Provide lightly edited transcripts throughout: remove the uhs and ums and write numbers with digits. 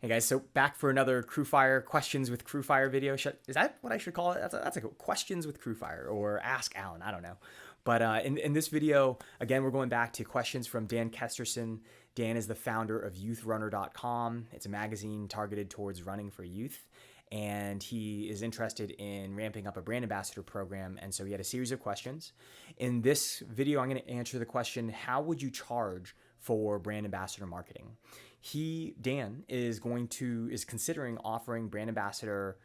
Hey guys, so back for another CrewFire questions with CrewFire video. Is that what I should call it? That's a questions with CrewFire or Ask Alan. I don't know. But in this video, again, we're going back to questions from Dan Kesterson. Dan is the founder of youthrunner.com. It's a magazine targeted towards running for youth. And he is interested in ramping up a brand ambassador program. And so he had a series of questions. In this video, I'm going to answer the question, how would you charge for brand ambassador marketing? Dan is considering offering brand ambassador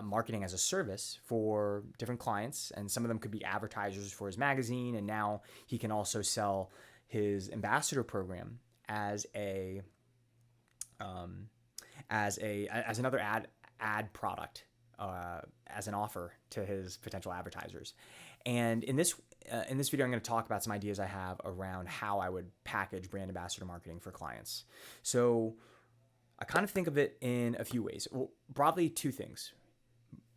marketing as a service for different clients, and some of them could be advertisers for his magazine, and now he can also sell his ambassador program as another ad product, as an offer to his potential advertisers. And in this video, I'm going to talk about some ideas I have around how I would package brand ambassador marketing for clients. So I kind of think of it in a few ways. Well, broadly, two things.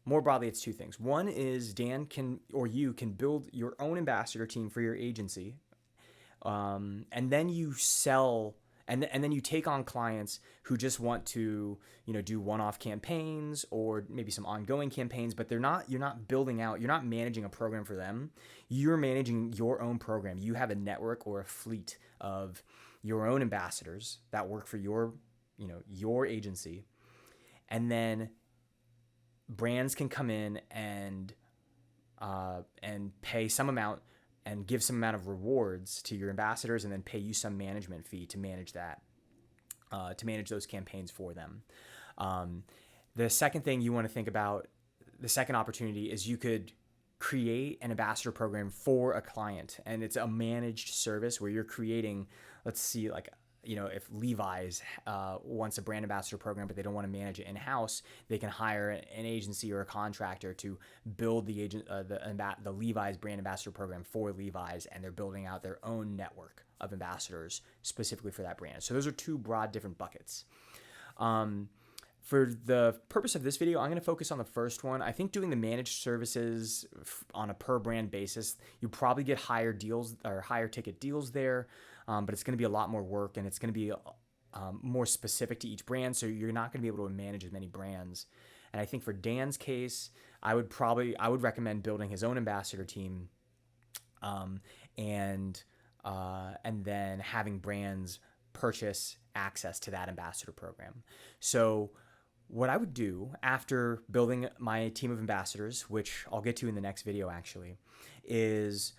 More broadly, it's two things. One is you can build your own ambassador team for your agency, and then you sell. And then you take on clients who just want to, do one-off campaigns or maybe some ongoing campaigns, but you're not managing a program for them. You're managing your own program. You have a network or a fleet of your own ambassadors that work for your agency. And then brands can come in and pay some amount and give some amount of rewards to your ambassadors, and then pay you some management fee to manage those campaigns for them. The second thing you want to think about, the second opportunity, is you could create an ambassador program for a client, and it's a managed service where you're creating, let's see, if Levi's wants a brand ambassador program, but they don't want to manage it in-house, they can hire an agency or a contractor to build the Levi's brand ambassador program for Levi's, and they're building out their own network of ambassadors specifically for that brand. So those are two broad different buckets. For the purpose of this video, I'm going to focus on the first one. I think doing the managed services on a per brand basis, you probably get higher deals or higher ticket deals there, but it's going to be a lot more work, and it's going to be more specific to each brand, so you're not going to be able to manage as many brands. And I think for Dan's case, I would recommend building his own ambassador team, and then having brands purchase access to that ambassador program. So what I would do after building my team of ambassadors, which I'll get to in the next video actually, is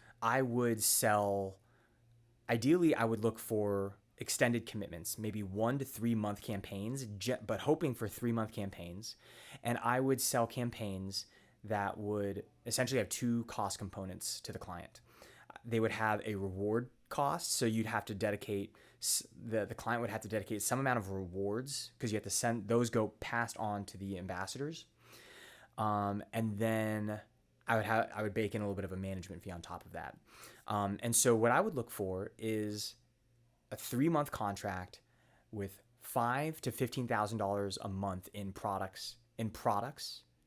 ideally I would look for extended commitments, maybe 1 to 3 month campaigns, but hoping for 3-month campaigns. And I would sell campaigns that would essentially have two cost components to the client. They would have a reward cost, so you'd have to dedicate the client would have to dedicate some amount of rewards, because you have to send those, go passed on to the ambassadors, and then I would bake in a little bit of a management fee on top of that. And so what I would look for is a 3-month contract with $5,000 to $15,000 a month in products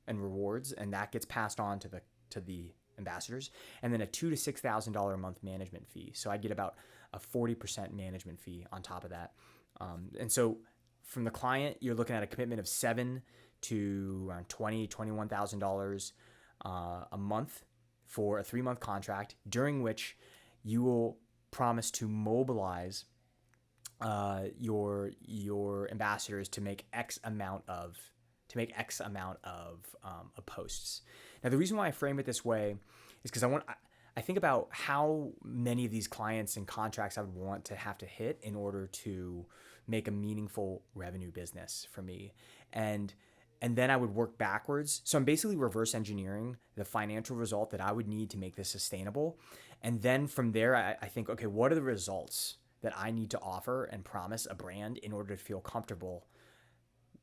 and rewards, and that gets passed on to the ambassadors, and then a $2,000 to $6,000 a month management fee. So I'd get about a 40% management fee on top of that. And so from the client, you're looking at a commitment of $7,000 to around $21,000 a month for a 3-month contract, during which you will promise to mobilize your ambassadors to make X amount of posts. Now, the reason why I frame it this way is because I think about how many of these clients and contracts I would want to have to hit in order to make a meaningful revenue business for me. And then I would work backwards. So I'm basically reverse engineering the financial result that I would need to make this sustainable. And then from there, I think, okay, what are the results that I need to offer and promise a brand in order to feel comfortable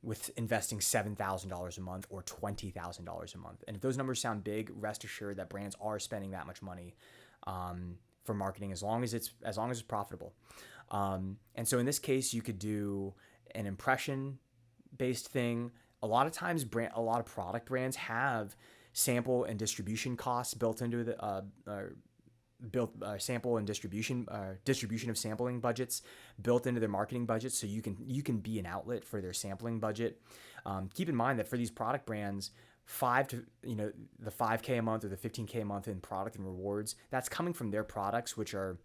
with investing $7,000 a month or $20,000 a month? And if those numbers sound big, rest assured that brands are spending that much money for marketing, as long as it's profitable. And so in this case, you could do an impression-based thing. A lot of times, a lot of product brands have sample and distribution costs built into built sample and distribution of sampling budgets built into their marketing budgets, so you can be an outlet for their sampling budget. Keep in mind that for these product brands, the 5K a month or the 15K a month in product and rewards, that's coming from their products, which are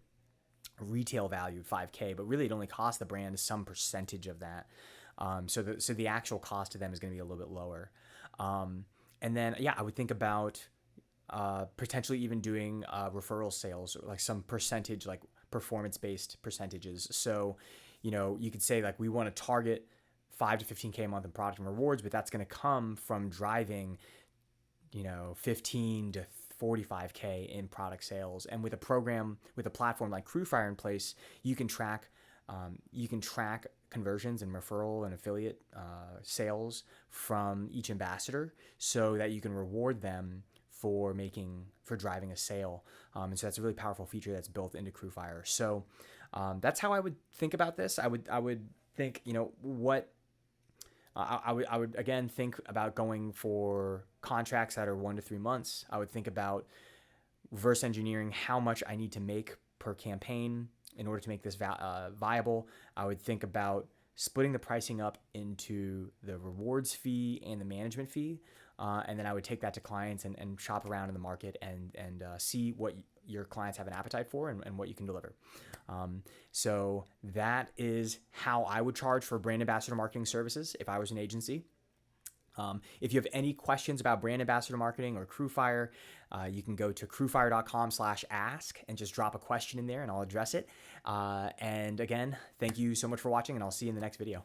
retail valued 5K, but really it only costs the brand some percentage of that. So the actual cost to them is going to be a little bit lower. And then, yeah, I would think about potentially even doing referral sales, or like some percentage, like performance-based percentages. So, you could say like we want to target 5 to 15K a month in product and rewards, but that's going to come from driving, 15 to 45K in product sales. And with a platform like CrewFire in place, you can track conversions and referral and affiliate sales from each ambassador, so that you can reward them for driving a sale. And so that's a really powerful feature that's built into CrewFire. So that's how I would think about this. I would think, what I would again think about going for contracts that are 1 to 3 months. I would think about reverse engineering how much I need to make per campaign in order to make this viable. I would think about splitting the pricing up into the rewards fee and the management fee. And then I would take that to clients and shop around in the market and see what your clients have an appetite for and what you can deliver. So that is how I would charge for brand ambassador marketing services if I was an agency. If you have any questions about brand ambassador marketing or CrewFire, you can go to crewfire.com/ask and just drop a question in there and I'll address it. And again, thank you so much for watching, and I'll see you in the next video.